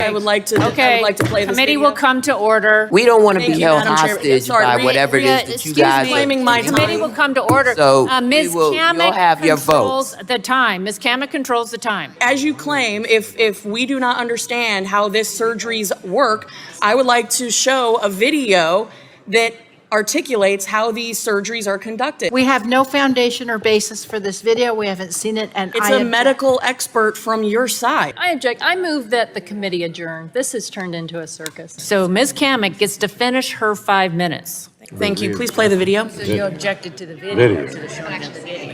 I would like to play this Committee video. will come to order. We don't want to be held Madam Chair. hostage Sorry, by whatever it is that you guys are. Claiming my The committee time. will come to order. So Ms. you'll Cammack have your controls votes. the time. Ms. Cammack controls the time. As you claim, if we do not understand how this surgeries work, I would like to show a video that articulates how these surgeries are conducted. We have no foundation or basis for this video. We haven't seen it, and It's a medical expert from your side. I object. I move that the committee adjourn. This has turned into a circus. So Ms. Cammack gets to finish her 5 minutes. Thank you. Please play the video. So you objected to the video, to the showing of the video.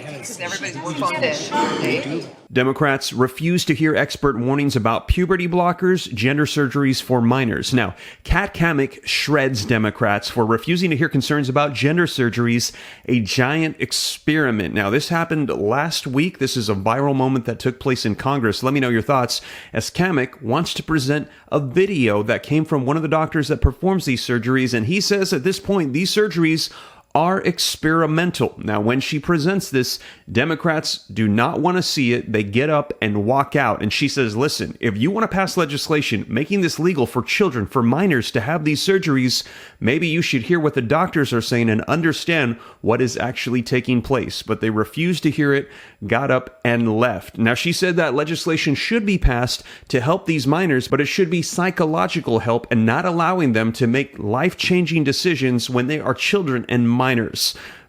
Democrats refuse to hear expert warnings about puberty blockers, gender surgeries for minors. Now, Kat Cammack shreds Democrats for refusing to hear concerns about gender surgeries, a giant experiment. Now, this happened last week. This is a viral moment that took place in Congress. Let me know your thoughts, as Cammack wants to present a video that came from one of the doctors that performs these surgeries, and he says at this point, these surgeries are experimental. Now, when she presents this, Democrats do not want to see it. They get up and walk out. And she says, listen, if you want to pass legislation making this legal for children, for minors to have these surgeries, maybe you should hear what the doctors are saying and understand what is actually taking place. But they refused to hear it, got up and left. Now, she said that legislation should be passed to help these minors, but it should be psychological help and not allowing them to make life-changing decisions when they are children and minors.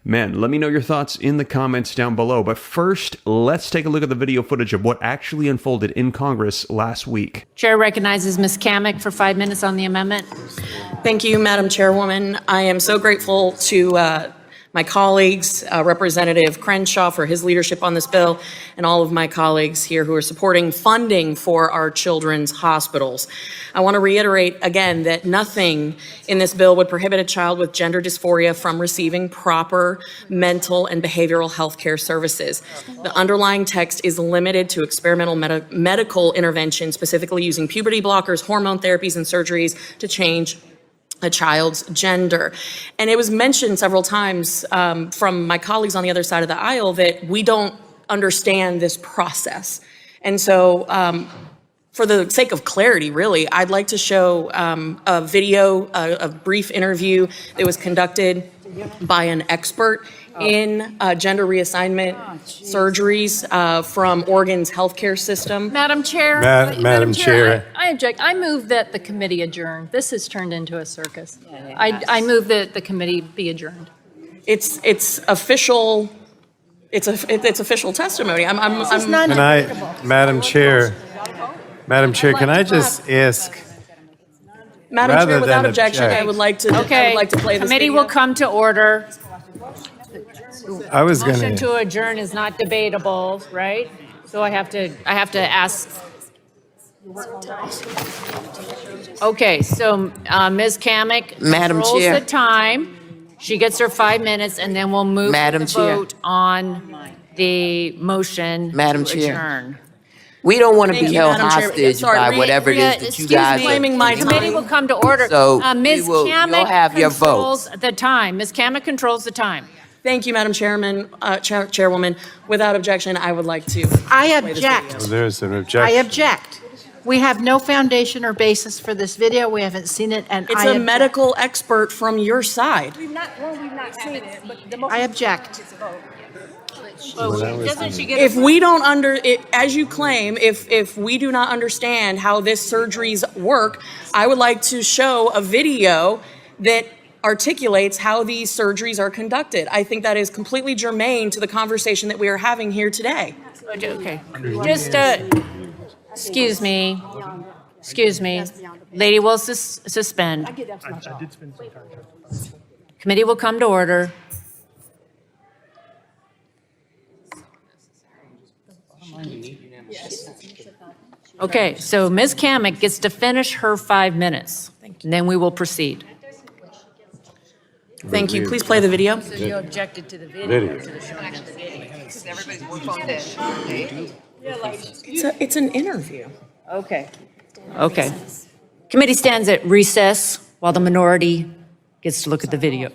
Man, let me know your thoughts in the comments down below. But first, let's take a look at the video footage of what actually unfolded in Congress last week. Chair recognizes Ms. Cammack for 5 minutes on the amendment. Thank you, Madam Chairwoman. I am so grateful to my colleagues, Representative Crenshaw for his leadership on this bill, and all of my colleagues here who are supporting funding for our children's hospitals. I want to reiterate again that nothing in this bill would prohibit a child with gender dysphoria from receiving proper mental and behavioral health care services. The underlying text is limited to experimental medical intervention, specifically using puberty blockers, hormone therapies, and surgeries to change a child's gender. And it was mentioned several times from my colleagues on the other side of the aisle that we don't understand this process. And so for the sake of clarity, really, I'd like to show a video, a brief interview that was conducted by an expert in gender reassignment surgeries from Oregon's healthcare system. Madam Chair. Madam Chair. I object. I move that the committee adjourn. This has turned into a circus. I move that the committee be adjourned. It's official. It's official testimony. Madam Chair, can I just ask? Madam Chair, without than objection, object. I would like to play this Committee video. will come to order. I was Motion going to adjourn is not debatable, right? So I have to ask. Okay, so Ms. Cammack Madam controls Chair. the time. She gets her 5 minutes, and then we'll move Madam to the Chair. vote on the motion Madam to Chair. adjourn. We don't want to Thank be you, held Madam Chair. hostage Sorry, by whatever it is that you Excuse guys me. are. Claiming my Committee will come to order. So Ms. you'll Cammack have your controls votes. the time. Ms. Cammack controls the time. Thank you, Madam Chairman, Chairwoman. Without objection, I would like to. I play this object. video. There's an I objection. object. We have no foundation or basis for this video. We haven't seen it, and It's I a object. medical expert from your side. seen it, but the I object. Doesn't she get If we don't as you claim, if we do not understand how this surgeries work, I would like to show a video that articulates how these surgeries are conducted. I think that is completely germane to the conversation that we are having here today. Okay, just, excuse me, lady will suspend. Committee will come to order. Okay, so Ms. Cammack gets to finish her 5 minutes, and then we will proceed. Thank you. Please play the video. So you objected to the video, to the showing of the video. It's an interview. Okay. Okay. Committee stands at recess while the minority gets to look at the video.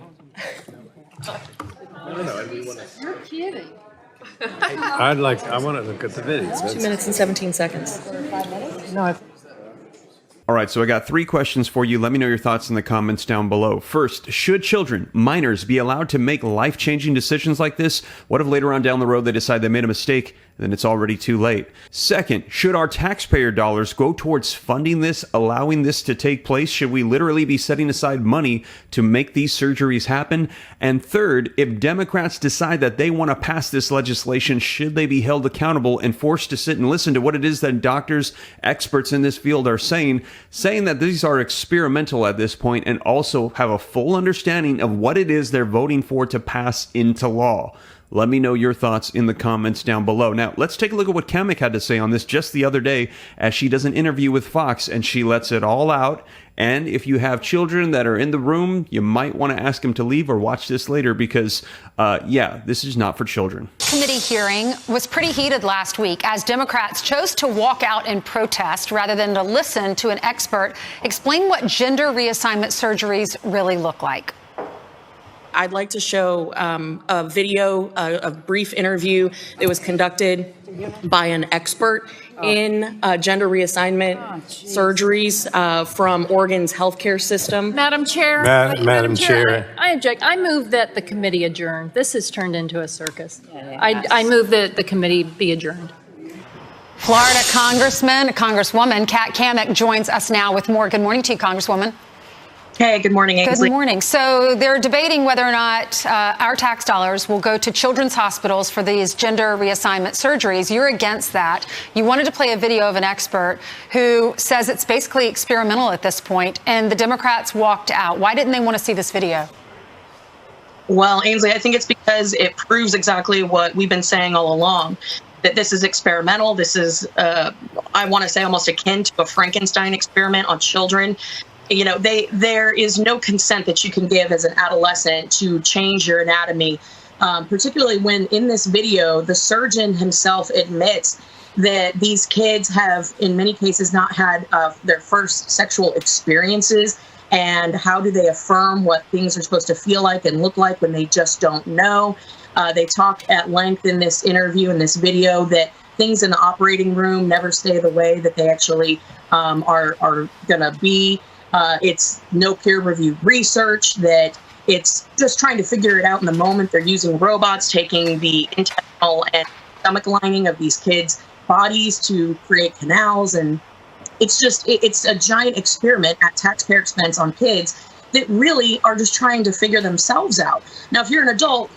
You're kidding. I want to look at the video. 2 minutes and 17 seconds. All right, so I got 3 questions for you. Let me know your thoughts in the comments down below. First, should children, minors, be allowed to make life-changing decisions like this? What if later on down the road they decide they made a mistake, and then it's already too late? Second, should our taxpayer dollars go towards funding this, allowing this to take place? Should we literally be setting aside money to make these surgeries happen? And third, if Democrats decide that they want to pass this legislation, should they be held accountable and forced to sit and listen to what it is that doctors, experts in this field are saying that these are experimental at this point, and also have a full understanding of what it is they're voting for to pass into law? Let me know your thoughts in the comments down below. Now, let's take a look at what Cammack had to say on this just the other day, as she does an interview with Fox, and she lets it all out. And if you have children that are in the room, you might want to ask them to leave or watch this later, because, this is not for children. Committee hearing was pretty heated last week as Democrats chose to walk out in protest rather than to listen to an expert explain what gender reassignment surgeries really look like. I'd like to show a video, a brief interview that was conducted by an expert in gender reassignment surgeries from Oregon's healthcare system. Madam Chair. Madam Chair. I object. I move that the committee adjourn. This has turned into a circus. I move that the committee be adjourned. Florida Congresswoman Kat Cammack joins us now with more. Good morning to you, Congresswoman. Hey, good morning, Ainsley. Good morning. So they're debating whether or not our tax dollars will go to children's hospitals for these gender reassignment surgeries. You're against that. You wanted to play a video of an expert who says it's basically experimental at this point, and the Democrats walked out. Why didn't they want to see this video? Well, Ainsley, I think it's because it proves exactly what we've been saying all along, that this is experimental. This is, I want to say, almost akin to a Frankenstein experiment on children. You know, there is no consent that you can give as an adolescent to change your anatomy, particularly when in this video, the surgeon himself admits that these kids have, in many cases, not had their first sexual experiences. And how do they affirm what things are supposed to feel like and look like when they just don't know? They talk at length in this interview, in this video, that things in the operating room never stay the way that they actually are going to be. It's no peer-reviewed research, that it's just trying to figure it out in the moment. They're using robots, taking the intestinal and stomach lining of these kids' bodies to create canals. And it's a giant experiment at taxpayer expense on kids that really are just trying to figure themselves out. Now, if you're an adult,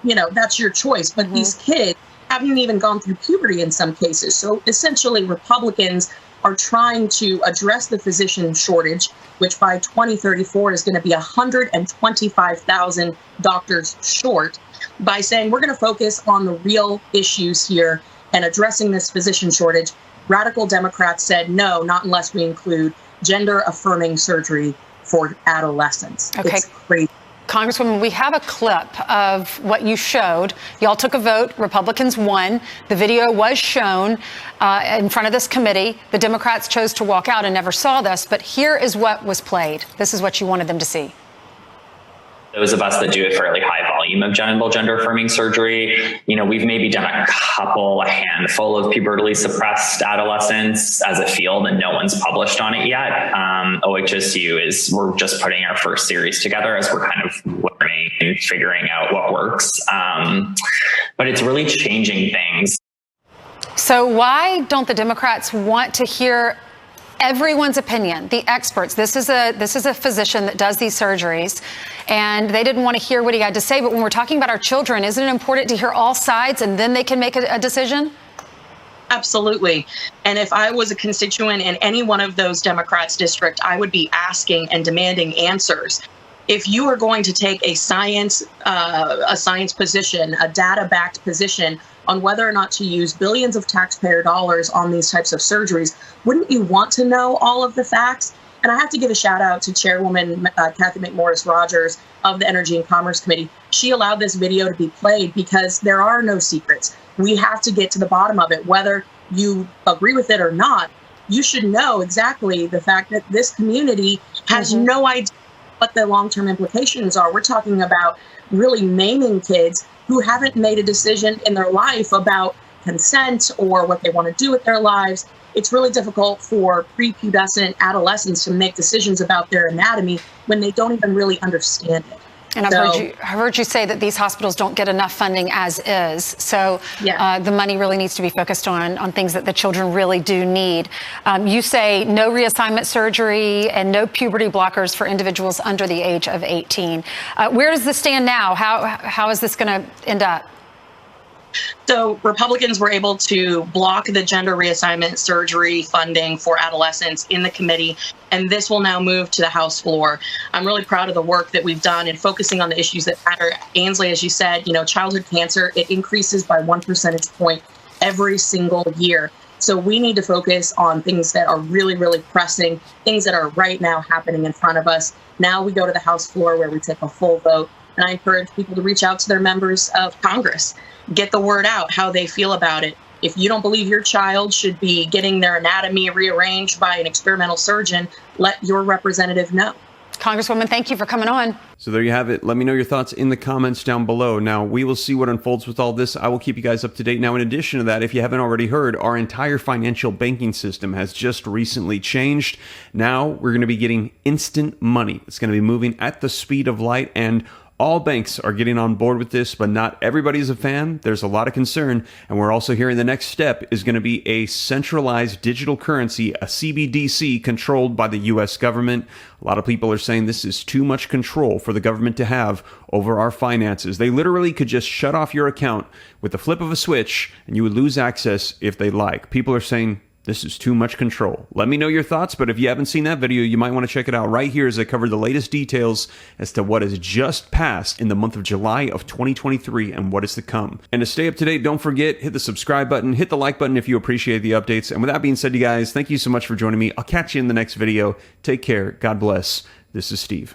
you know, that's your choice. But these kids haven't even gone through puberty in some cases. So essentially, Republicans are trying to address the physician shortage, which by 2034 is going to be 125,000 doctors short, by saying we're going to focus on the real issues here and addressing this physician shortage. Radical Democrats said, no, not unless we include gender-affirming surgery for adolescents. Okay. It's crazy. Congresswoman, we have a clip of what you showed. Y'all took a vote. Republicans won. The video was shown in front of this committee. The Democrats chose to walk out and never saw this. But here is what was played. This is what you wanted them to see. Those of us that do a fairly high volume of gender affirming surgery, you know, we've maybe done a handful of pubertally suppressed adolescents as a field, and no one's published on it yet. OHSU we're just putting our first series together as we're kind of learning and figuring out what works. But it's really changing things. So why don't the Democrats want to hear everyone's opinion, the experts? This is a physician that does these surgeries, and they didn't want to hear what he had to say. But when we're talking about our children, isn't it important to hear all sides and then they can make a decision? Absolutely. And if I was a constituent in any one of those Democrats' district, I would be asking and demanding answers. If you are going to take a science position, a data-backed position on whether or not to use billions of taxpayer dollars on these types of surgeries, wouldn't you want to know all of the facts? And I have to give a shout out to Chairwoman Kathy McMorris Rogers of the Energy and Commerce Committee. She allowed this video to be played because there are no secrets. We have to get to the bottom of it. Whether you agree with it or not, you should know exactly the fact that this community has no idea what the long-term implications are. We're talking about really maiming kids who haven't made a decision in their life about consent or what they want to do with their lives. It's really difficult for prepubescent adolescents to make decisions about their anatomy when they don't even really understand it. And I've heard you say that these hospitals don't get enough funding as is. So the money really needs to be focused on things that the children really do need. You say no reassignment surgery and no puberty blockers for individuals under the age of 18. Where does this stand now? How is this going to end up? So Republicans were able to block the gender reassignment surgery funding for adolescents in the committee, and this will now move to the House floor. I'm really proud of the work that we've done in focusing on the issues that matter. Ainsley, as you said, childhood cancer, it increases by 1 percentage point every single year. So we need to focus on things that are really, really pressing, things that are right now happening in front of us. Now we go to the House floor where we take a full vote. And I encourage people to reach out to their members of Congress, get the word out how they feel about it. If you don't believe your child should be getting their anatomy rearranged by an experimental surgeon, let your representative know. Congresswoman, thank you for coming on. So there you have it. Let me know your thoughts in the comments down below. Now, we will see what unfolds with all this. I will keep you guys up to date. Now, in addition to that, if you haven't already heard, our entire financial banking system has just recently changed. Now, we're going to be getting instant money. It's going to be moving at the speed of light, and all banks are getting on board with this, but not everybody's a fan. There's a lot of concern, and we're also hearing the next step is going to be a centralized digital currency, a CBDC, controlled by the U.S. government. A lot of people are saying this is too much control for the government to have over our finances. They literally could just shut off your account with the flip of a switch, and you would lose access if they like. People are saying this is too much control. Let me know your thoughts, but if you haven't seen that video, you might want to check it out right here as I cover the latest details as to what has just passed in the month of July of 2023 and what is to come. And to stay up to date, don't forget, hit the subscribe button, hit the like button if you appreciate the updates. And with that being said, you guys, thank you so much for joining me. I'll catch you in the next video. Take care. God bless. This is Steve.